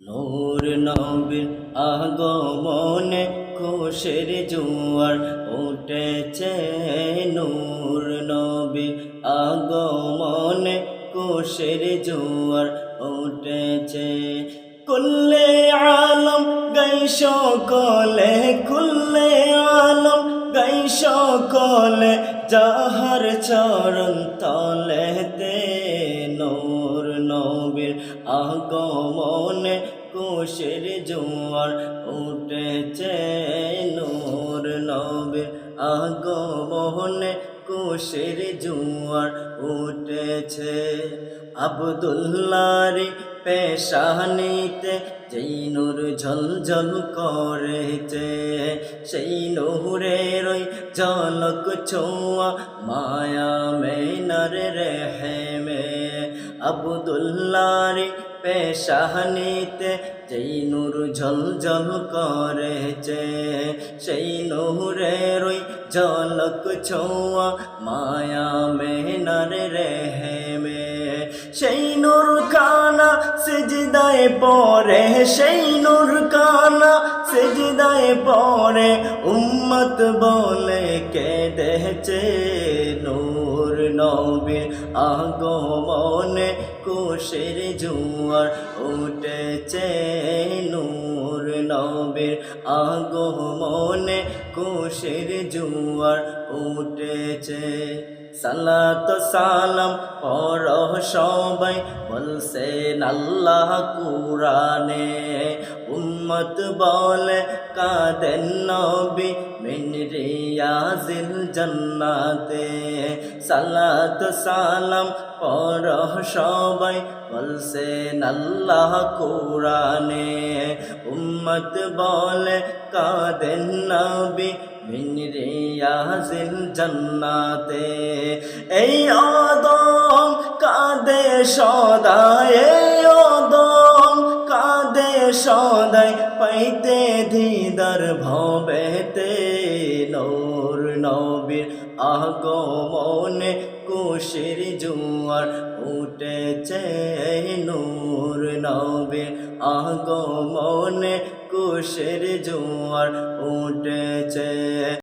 নূর নবীর আগমনে খুশির জোয়ার উঠেছে। নূর নবীর আগমনে খুশির জোয়ার উঠেছে। কুল্লে আলম গাই সকলে, কুল্লে আলম গাই সকলে, যাহার চরণ তলেতে নূর নবীর আগমনে খুশির জোয়ার উঠেছে। নূর নবীর আগমনে খুশির জোয়ার উঠেছে। আব্দুল্লাহর পেশানিতে যেই নূর ঝলঝল করেছে, সেই নূরের ওই ঝলক ছোঁয়া মায়া মেনার রেহেমে। আব্দুল্লাহর পেশানিতে যেই নূর ঝলঝল করেছে, সেই নূরের ওই ঝলক ছোঁয়া মায়া মেনার রেহেমে। সেই নূর কানা সিজদায় পড়ে, সেই নূর কানা সিজদায় পড়ে, উম্মত বলে কেঁদেছে। নূর নবীর আগমনে খুশির জোয়ার উঠেছে। নূর নবীর আগমনে খুশির জোয়ার উঠেছে। সালাত সালাম পড়হ সবাই বলছেন আল্লাহ কুরআনে, উম্মত বলে কাঁদেন নবী মিন রিয়াজিল জান্নাতে। সালাত সালাম পড়হ সবাই বলছেন আল্লাহ কুরআনে, উম্মত বলে কাঁদেন নবী মিন রিয়াজিল জান্নাতে। এই আদম কাঁদে সদাই, এই আদম কাঁদে সদাই, পাইতে দিদার ভবেতে। নূর নবীর আগমনে খুশির জোয়ার উঠেছে। নূর নবীর আগমনে খুশির জোয়ার উঠেছে।